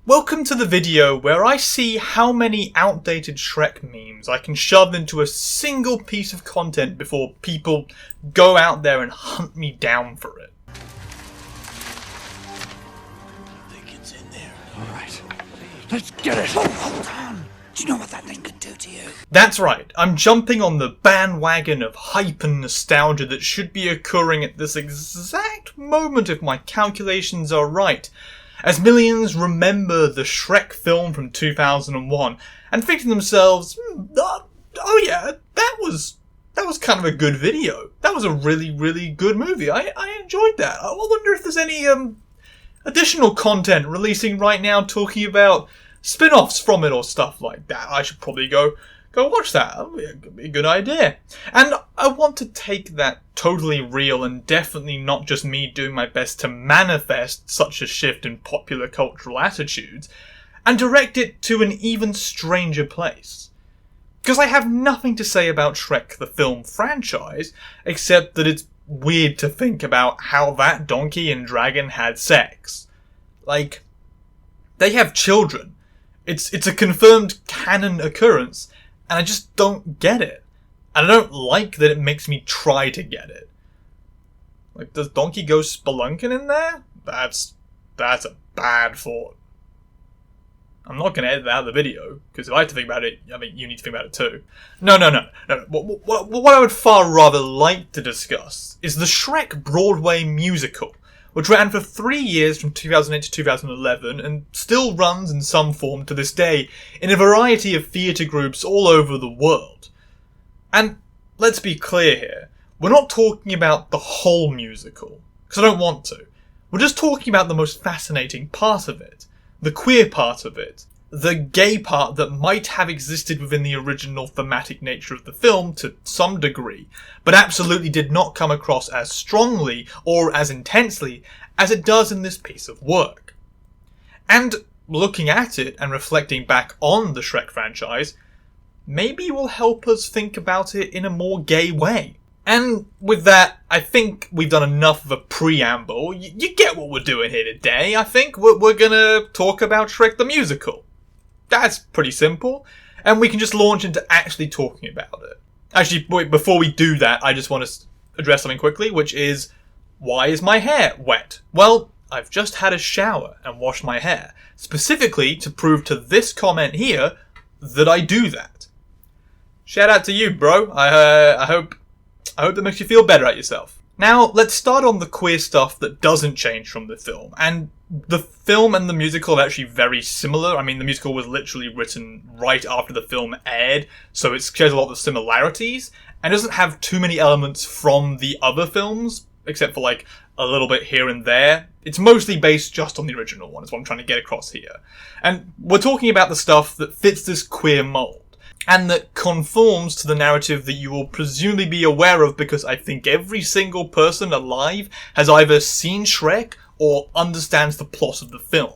Welcome to the video where I see how many outdated Shrek memes I can shove into a single piece of content before people go out there and hunt me down for it. I think it's in there. Alright, let's get it! Oh, hold on! Do you know what that thing could do to you? That's right, I'm jumping on the bandwagon of hype and nostalgia that should be occurring at this exact moment if my calculations are right, as millions remember the Shrek film from 2001 and think to themselves, oh yeah, that was kind of a good video. That was a really, really good movie. I enjoyed that. I wonder if there's any additional content releasing right now talking about spin-offs from it or stuff like that. I should probably go watch that. That'd be a good idea. And I want to take that totally real and definitely not just me doing my best to manifest such a shift in popular cultural attitudes and direct it to an even stranger place. Because I have nothing to say about Shrek the film franchise except that it's weird to think about how that donkey and dragon had sex. Like, they have children. It's a confirmed canon occurrence, and I just don't get it. And I don't like that it makes me try to get it. Like, does Donkey go spelunking in there? That's a bad thought. I'm not going to edit that out of the video, because if I have to think about it, I mean, you need to think about it too. No. What I would far rather like to discuss is the Shrek Broadway musical, which ran for 3 years from 2008 to 2011 and still runs in some form to this day in a variety of theatre groups all over the world. And let's be clear here, we're not talking about the whole musical, because I don't want to. We're just talking about the most fascinating part of it, the queer part of it, the gay part that might have existed within the original thematic nature of the film to some degree, but absolutely did not come across as strongly or as intensely as it does in this piece of work. And looking at it and reflecting back on the Shrek franchise, maybe will help us think about it in a more gay way. And with that, I think we've done enough of a preamble. You get what we're doing here today. I think we're gonna talk about Shrek the musical. That's pretty simple, and we can just launch into actually talking about it. Actually, wait, before we do that, I just want to address something quickly, which is, why is my hair wet? Well, I've just had a shower and washed my hair, specifically to prove to this comment here that I do that. Shout out to you, bro. I hope that makes you feel better at yourself. Now, let's start on the queer stuff that doesn't change from the film. And the film and the musical are actually very similar. I mean, the musical was literally written right after the film aired, so it shares a lot of similarities, and doesn't have too many elements from the other films, except for like a little bit here and there. It's mostly based just on the original one, is what I'm trying to get across here. And we're talking about the stuff that fits this queer mold, and that conforms to the narrative that you will presumably be aware of because I think every single person alive has either seen Shrek or understands the plot of the film.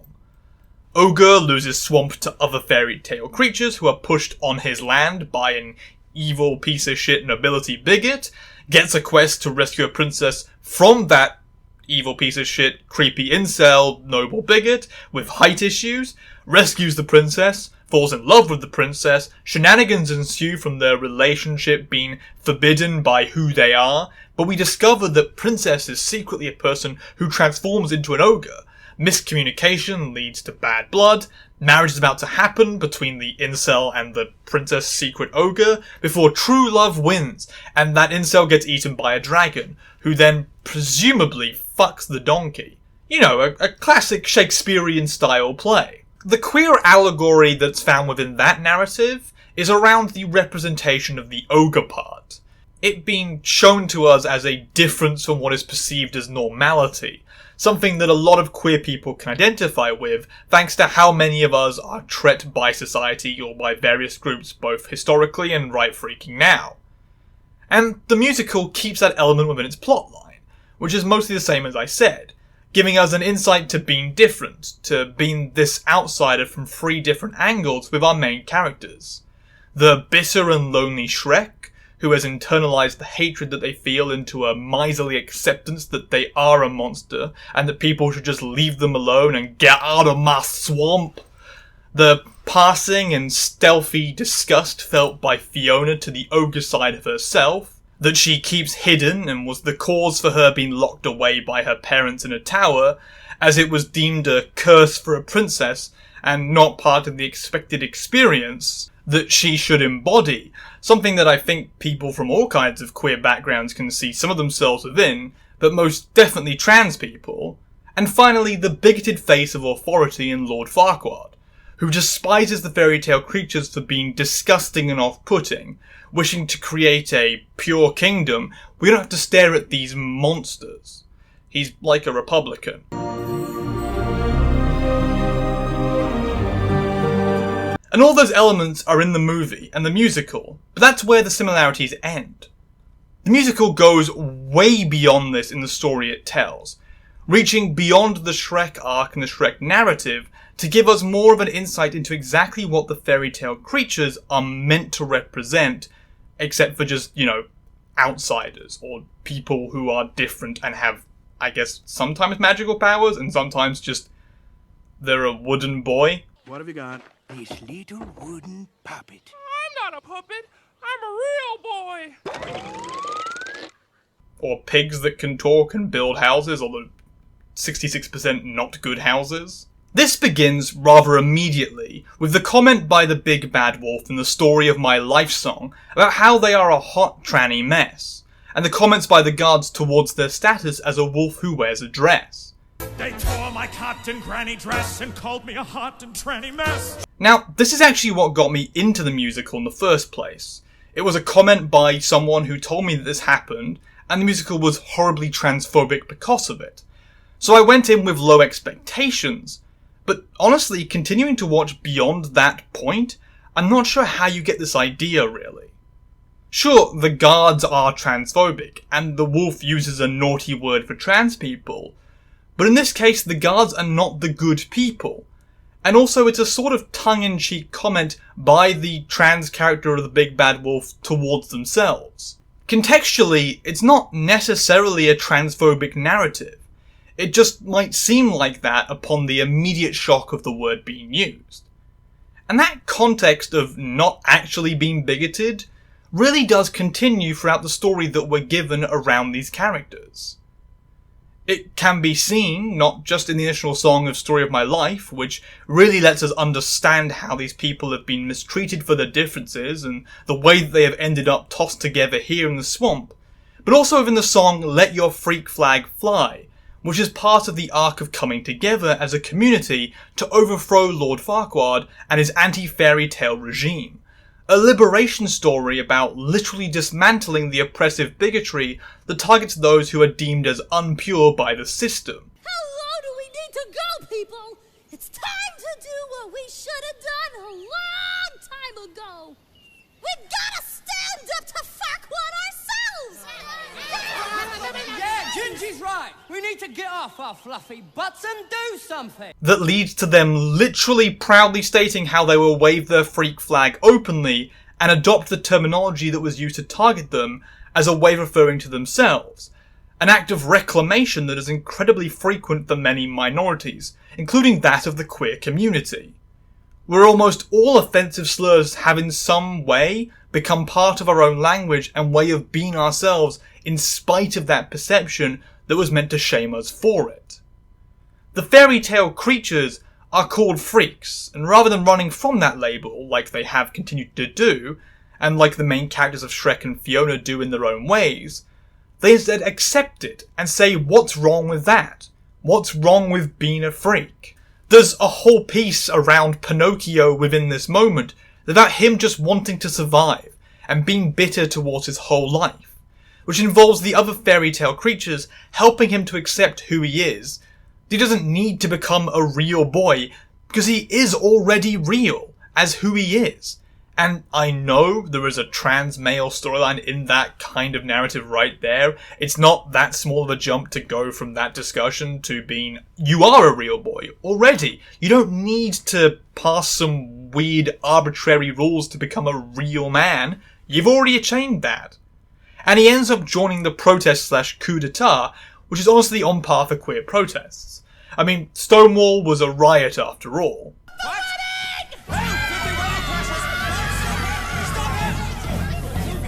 Ogre loses swamp to other fairy tale creatures who are pushed on his land by an evil piece of shit nobility bigot, gets a quest to rescue a princess from that evil piece of shit creepy incel noble bigot with height issues, rescues the princess, falls in love with the princess, shenanigans ensue from their relationship being forbidden by who they are, but we discover that Princess is secretly a person who transforms into an ogre. Miscommunication leads to bad blood, marriage is about to happen between the incel and the princess secret ogre, before true love wins, and that incel gets eaten by a dragon, who then presumably fucks the donkey. You know, a classic Shakespearean style play. The queer allegory that's found within that narrative is around the representation of the ogre part. It being shown to us as a difference from what is perceived as normality, something that a lot of queer people can identify with thanks to how many of us are treated by society or by various groups both historically and right freaking now. And the musical keeps that element within its plotline, which is mostly the same as I said, giving us an insight to being different, to being this outsider from 3 different angles with our main characters. The bitter and lonely Shrek, who has internalized the hatred that they feel into a miserly acceptance that they are a monster, and that people should just leave them alone and get out of my swamp. The passing and stealthy disgust felt by Fiona to the ogre side of herself, that she keeps hidden and was the cause for her being locked away by her parents in a tower, as it was deemed a curse for a princess and not part of the expected experience that she should embody, something that I think people from all kinds of queer backgrounds can see some of themselves within, but most definitely trans people. And finally, the bigoted face of authority in Lord Farquaad, who despises the fairy tale creatures for being disgusting and off-putting, wishing to create a pure kingdom. We don't have to stare at these monsters. He's like a Republican. And all those elements are in the movie and the musical, but that's where the similarities end. The musical goes way beyond this in the story it tells, reaching beyond the Shrek arc and the Shrek narrative to give us more of an insight into exactly what the fairy tale creatures are meant to represent, except for just, outsiders, or people who are different and have, I guess, sometimes magical powers, and sometimes just, they're a wooden boy. What have you got? This little wooden puppet. I'm not a puppet. I'm a real boy. Or pigs that can talk and build houses, although 66% not good houses. This begins rather immediately with the comment by the big bad wolf in the Story of My Life song about how they are a hot tranny mess, and the comments by the guards towards their status as a wolf who wears a dress. They tore my cotton granny dress and called me a hot and tranny mess. Now, this is actually what got me into the musical in the first place. It was a comment by someone who told me that this happened, and the musical was horribly transphobic because of it. So I went in with low expectations, but honestly, continuing to watch beyond that point, I'm not sure how you get this idea, really. Sure, the guards are transphobic, and the wolf uses a naughty word for trans people, but in this case, the guards are not the good people. And also, it's a sort of tongue-in-cheek comment by the trans character of the big bad wolf towards themselves. Contextually, it's not necessarily a transphobic narrative. It just might seem like that upon the immediate shock of the word being used. And that context of not actually being bigoted really does continue throughout the story that we're given around these characters. It can be seen, not just in the initial song of Story of My Life, which really lets us understand how these people have been mistreated for their differences and the way that they have ended up tossed together here in the swamp, but also within the song Let Your Freak Flag Fly, which is part of the arc of coming together as a community to overthrow Lord Farquaad and his anti-fairy tale regime. A liberation story about literally dismantling the oppressive bigotry that targets those who are deemed as unpure by the system. How low do we need to go, people? It's time to do what we should have done a long time ago. We gotta stand up to Farquaad ourselves! Yeah, Gingy's right. We need to get off our fluffy butts and do something. That leads to them literally proudly stating how they will wave their freak flag openly and adopt the terminology that was used to target them as a way of referring to themselves. An act of reclamation that is incredibly frequent for many minorities, including that of the queer community. Where almost all offensive slurs have in some way become part of our own language and way of being ourselves in spite of that perception that was meant to shame us for it. The fairy tale creatures are called freaks, and rather than running from that label like they have continued to do, and like the main characters of Shrek and Fiona do in their own ways, they instead accept it and say, what's wrong with that? What's wrong with being a freak? There's a whole piece around Pinocchio within this moment about him just wanting to survive and being bitter towards his whole life, which involves the other fairy tale creatures helping him to accept who he is. He doesn't need to become a real boy because he is already real as who he is. And I know there is a trans male storyline in that kind of narrative right there. It's not that small of a jump to go from that discussion to being, you are a real boy already. You don't need to pass some weird arbitrary rules to become a real man. You've already achieved that. and he ends up joining the protest/coup d'etat, which is honestly on par for queer protests. I mean, Stonewall was a riot after all.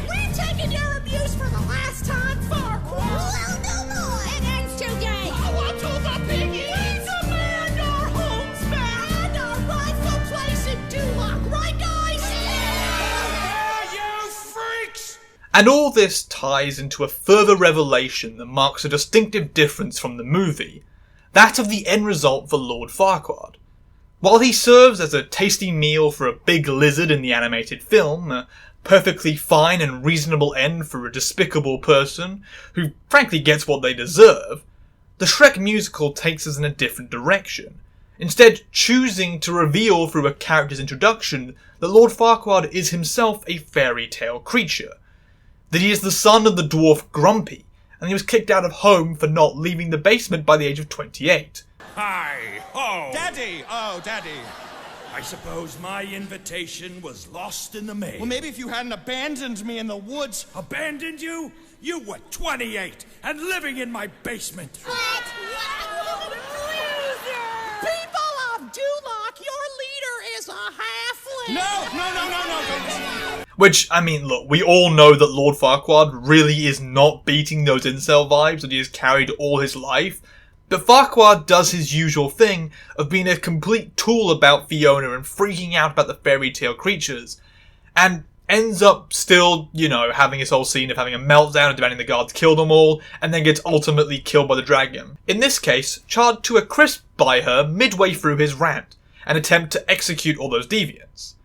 We're taking your abuse for the last time, Farquaad. Well, no more. It ends today. Oh, I told the piggy. We command our homes back and our rightful place in Duloc, right, guys? Yeah, you freaks! And all this ties into a further revelation that marks a distinctive difference from the movie, that of the end result for Lord Farquaad. While he serves as a tasty meal for a big lizard in the animated film, a perfectly fine and reasonable end for a despicable person who frankly gets what they deserve, the Shrek musical takes us in a different direction, instead choosing to reveal through a character's introduction that Lord Farquaad is himself a fairy tale creature, that he is the son of the dwarf Grumpy, and he was kicked out of home for not leaving the basement by the age of 28. Hi-ho! Daddy! Oh, Daddy. I suppose my invitation was lost in the mail. Well, maybe if you hadn't abandoned me in the woods. Abandoned you? You were 28 and living in my basement. What? People of Duloc, your leader is a halfling! No! Which, I mean, look, we all know that Lord Farquaad really is not beating those incel vibes that he has carried all his life, but Farquaad does his usual thing of being a complete tool about Fiona and freaking out about the fairy tale creatures, and ends up still, having his whole scene of having a meltdown and demanding the guards kill them all, and then gets ultimately killed by the dragon. In this case, charred to a crisp by her midway through his rant, and attempt to execute all those deviants.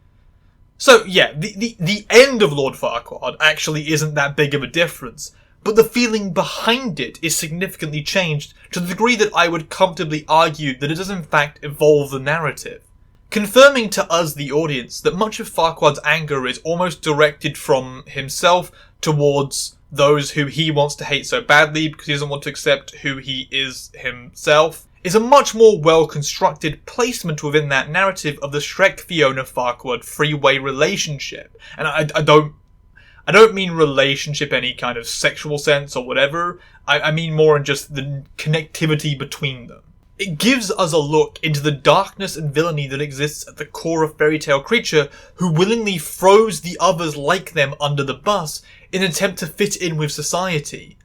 So yeah, the end of Lord Farquaad actually isn't that big of a difference, but the feeling behind it is significantly changed to the degree that I would comfortably argue that it does in fact evolve the narrative, confirming to us, the audience, that much of Farquaad's anger is almost directed from himself towards those who he wants to hate so badly because he doesn't want to accept who he is himself, is a much more well-constructed placement within that narrative of the Shrek-Fiona-Farquaad freeway relationship. And I don't mean relationship any kind of sexual sense or whatever. I mean more in just the connectivity between them. It gives us a look into the darkness and villainy that exists at the core of Fairy Tale creature who willingly throws the others like them under the bus in an attempt to fit in with society.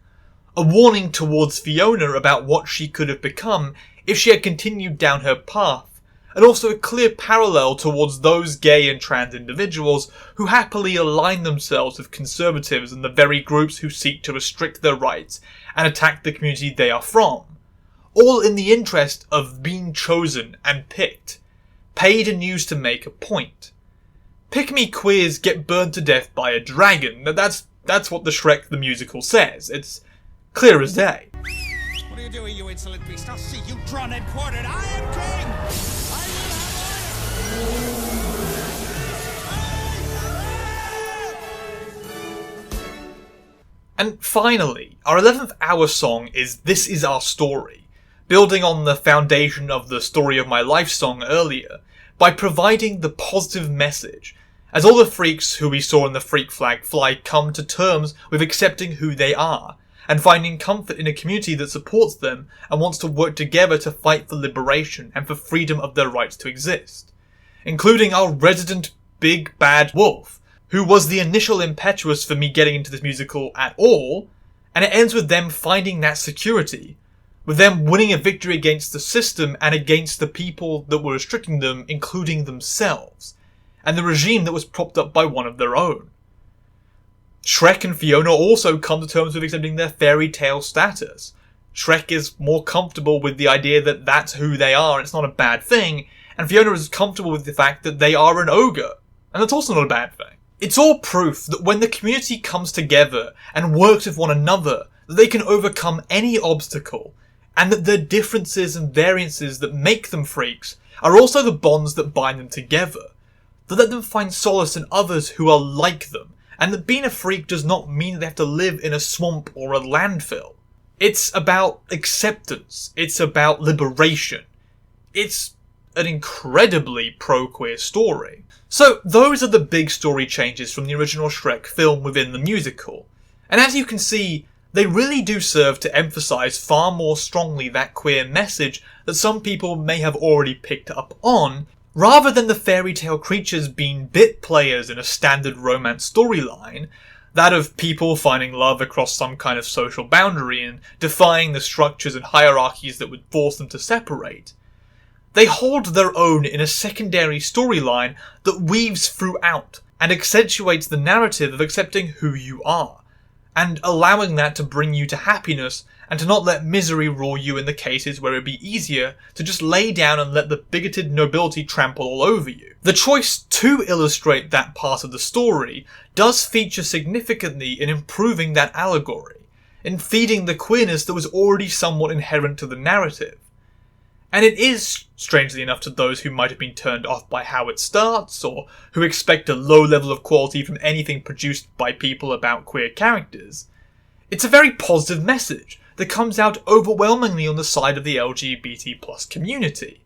A warning towards Fiona about what she could have become if she had continued down her path, and also a clear parallel towards those gay and trans individuals who happily align themselves with conservatives and the very groups who seek to restrict their rights and attack the community they are from, all in the interest of being chosen and picked, paid and used to make a point. Pick-me queers get burned to death by a dragon. That's what the Shrek the musical says. It's clear as day. What are you doing, you insolent beast? I'll see you drawn and quartered. I am king! And finally, our 11th hour song is This Is Our Story, building on the foundation of the Story of My Life song earlier, by providing the positive message, as all the freaks who we saw in the Freak Flag Fly come to terms with accepting who they are, and finding comfort in a community that supports them and wants to work together to fight for liberation and for freedom of their rights to exist. Including our resident big bad wolf, who was the initial impetus for me getting into this musical at all, and it ends with them finding that security, with them winning a victory against the system and against the people that were restricting them, including themselves, and the regime that was propped up by one of their own. Shrek and Fiona also come to terms with accepting their fairy tale status. Shrek is more comfortable with the idea that that's who they are and it's not a bad thing, and Fiona is comfortable with the fact that they are an ogre, and that's also not a bad thing. It's all proof that when the community comes together and works with one another, that they can overcome any obstacle, and that their differences and variances that make them freaks are also the bonds that bind them together, that let them find solace in others who are like them, and that being a freak does not mean that they have to live in a swamp or a landfill. It's about acceptance. It's about liberation. It's an incredibly pro-queer story. So those are the big story changes from the original Shrek film within the musical. And as you can see, they really do serve to emphasise far more strongly that queer message that some people may have already picked up on, rather than the fairy tale creatures being bit players in a standard romance storyline, that of people finding love across some kind of social boundary and defying the structures and hierarchies that would force them to separate. They hold their own in a secondary storyline that weaves throughout and accentuates the narrative of accepting who you are, and allowing that to bring you to happiness and to not let misery rule you in the cases where it'd be easier to just lay down and let the bigoted nobility trample all over you. The choice to illustrate that part of the story does feature significantly in improving that allegory, in feeding the queerness that was already somewhat inherent to the narrative. And it is, strangely enough to those who might have been turned off by how it starts, or who expect a low level of quality from anything produced by people about queer characters, it's a very positive message that comes out overwhelmingly on the side of the LGBT+ community.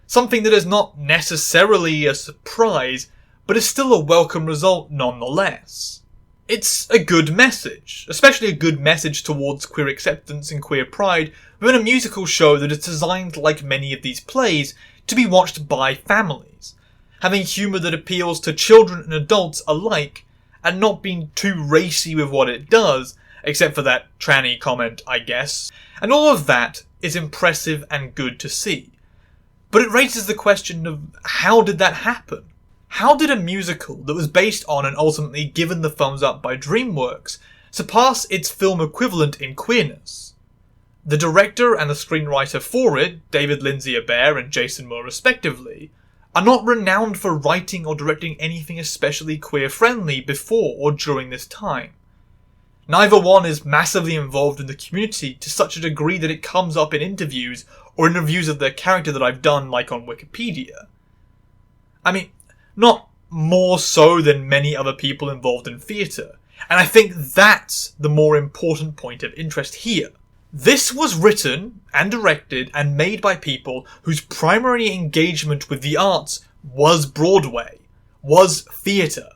Something that is not necessarily a surprise, but is still a welcome result nonetheless. It's a good message, especially a good message towards queer acceptance and queer pride within a musical show that is designed, like many of these plays, to be watched by families, having humour that appeals to children and adults alike, and not being too racy with what it does, except for that tranny comment, I guess, and all of that is impressive and good to see. But it raises the question of, how did that happen? How did a musical that was based on and ultimately given the thumbs up by DreamWorks surpass its film equivalent in queerness? The director and the screenwriter for it, David Lindsay-Abaire and Jason Moore respectively, are not renowned for writing or directing anything especially queer-friendly before or during this time. Neither one is massively involved in the community to such a degree that it comes up in interviews or in reviews of their character that I've done, like on Wikipedia. I mean, not more so than many other people involved in theatre, and I think that's the more important point of interest here. This was written and directed and made by people whose primary engagement with the arts was Broadway, was theatre,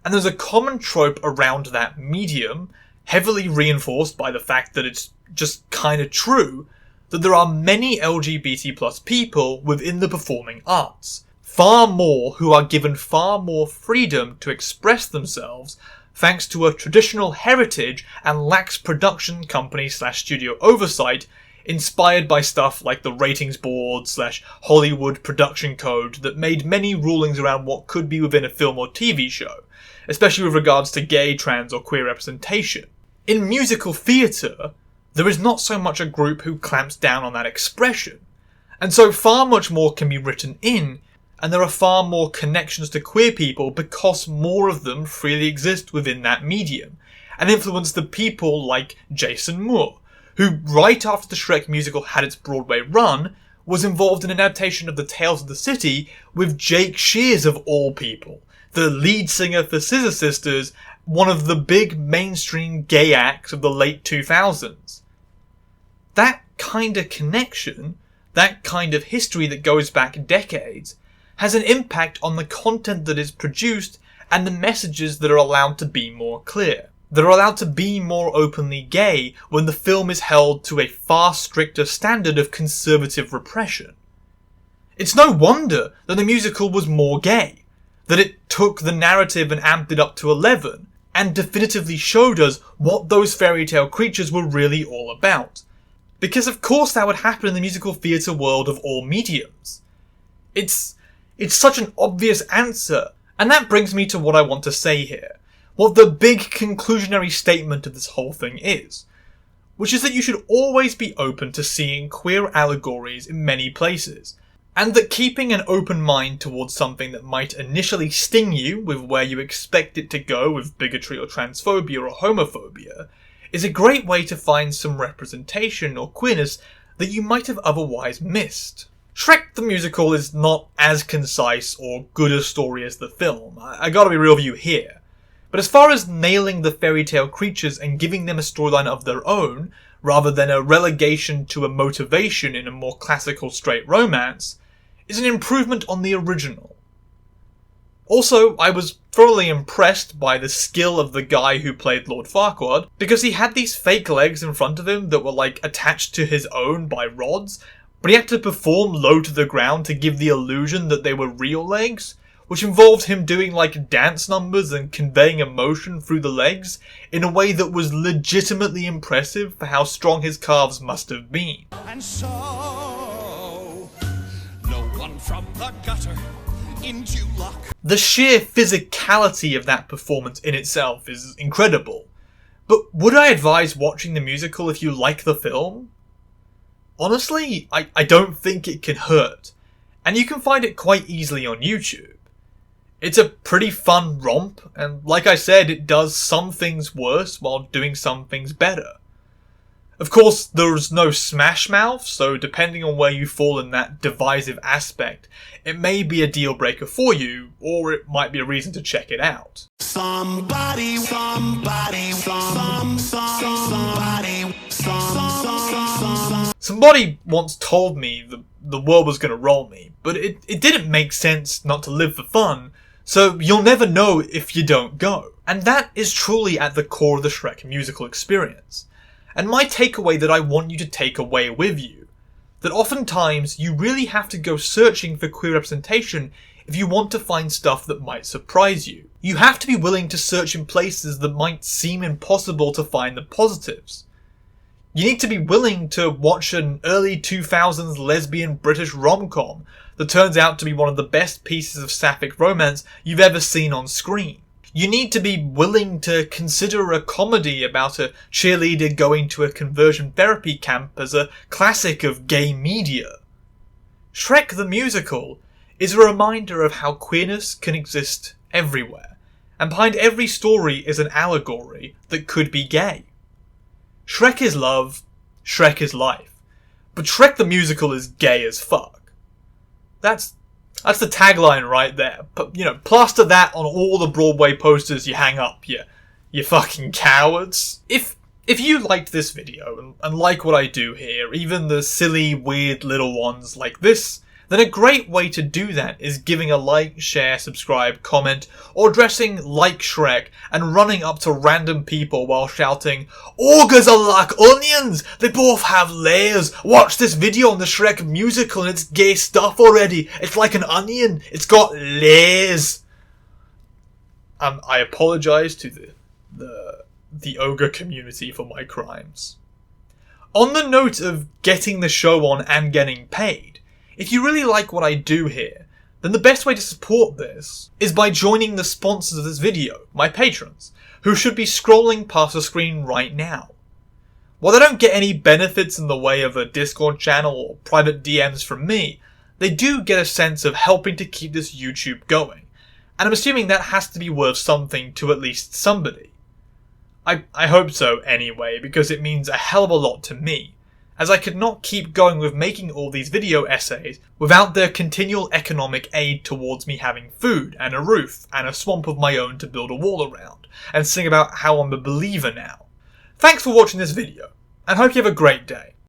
and there's a common trope around that medium, heavily reinforced by the fact that it's just kinda true, that there are many LGBT+ people within the performing arts. Far more who are given far more freedom to express themselves thanks to a traditional heritage and lax production company/studio oversight inspired by stuff like the ratings board/Hollywood production code that made many rulings around what could be within a film or TV show, especially with regards to gay, trans or queer representation. In musical theatre, there is not so much a group who clamps down on that expression, and so far much more can be written in, and there are far more connections to queer people because more of them freely exist within that medium, and influence the people like Jason Moore, who right after the Shrek musical had its Broadway run, was involved in an adaptation of the Tales of the City with Jake Shears of all people, the lead singer for Scissor Sisters, one of the big mainstream gay acts of the late 2000s. That kind of connection, that kind of history that goes back decades, has an impact on the content that is produced and the messages that are allowed to be more clear. That are allowed to be more openly gay when the film is held to a far stricter standard of conservative repression. It's no wonder that the musical was more gay, that it took the narrative and amped it up to 11, and definitively showed us what those fairy tale creatures were really all about. Because of course that would happen in the musical theatre world of all mediums. It's such an obvious answer, and that brings me to what I want to say here. What the big conclusionary statement of this whole thing is. Which is that you should always be open to seeing queer allegories in many places. And that keeping an open mind towards something that might initially sting you with where you expect it to go with bigotry or transphobia or homophobia is a great way to find some representation or queerness that you might have otherwise missed. Shrek the Musical is not as concise or good a story as the film, I gotta be real with you here. But as far as nailing the fairy tale creatures and giving them a storyline of their own, rather than a relegation to a motivation in a more classical straight romance, is an improvement on the original. Also, I was thoroughly impressed by the skill of the guy who played Lord Farquaad, because he had these fake legs in front of him that were like attached to his own by rods, but he had to perform low to the ground to give the illusion that they were real legs, which involved him doing like dance numbers and conveying emotion through the legs in a way that was legitimately impressive for how strong his calves must have been. And so, no one from the gutter in Duloc. The sheer physicality of that performance in itself is incredible. But would I advise watching the musical if you like the film? Honestly, I don't think it can hurt, and you can find it quite easily on YouTube. It's a pretty fun romp, and like I said, it does some things worse while doing some things better. Of course, there's no Smash Mouth, so depending on where you fall in that divisive aspect, it may be a deal breaker for you, or it might be a reason to check it out. Somebody once told me the world was going to roll me, but it didn't make sense not to live for fun, so you'll never know if you don't go. And that is truly at the core of the Shrek musical experience. And my takeaway that I want you to take away with you, that oftentimes you really have to go searching for queer representation if you want to find stuff that might surprise you. You have to be willing to search in places that might seem impossible to find the positives. You need to be willing to watch an early 2000s lesbian British rom-com that turns out to be one of the best pieces of sapphic romance you've ever seen on screen. You need to be willing to consider a comedy about a cheerleader going to a conversion therapy camp as a classic of gay media. Shrek the Musical is a reminder of how queerness can exist everywhere, and behind every story is an allegory that could be gay. Shrek is love, Shrek is life, but Shrek the Musical is gay as fuck. That's the tagline right there. But, plaster that on all the Broadway posters you hang up, you fucking cowards. If you liked this video and like what I do here, even the silly, weird little ones like this, then a great way to do that is giving a like, share, subscribe, comment, or dressing like Shrek and running up to random people while shouting, "Ogres are like onions! They both have layers! Watch this video on the Shrek musical and it's gay stuff already! It's like an onion! It's got layers!" I apologise to the ogre community for my crimes. On the note of getting the show on and getting paid, if you really like what I do here, then the best way to support this is by joining the sponsors of this video, my patrons, who should be scrolling past the screen right now. While they don't get any benefits in the way of a Discord channel or private DMs from me, they do get a sense of helping to keep this YouTube going, and I'm assuming that has to be worth something to at least somebody. I hope so anyway, because it means a hell of a lot to me, as I could not keep going with making all these video essays without their continual economic aid towards me having food and a roof and a swamp of my own to build a wall around and sing about how I'm a believer now. Thanks for watching this video, and hope you have a great day.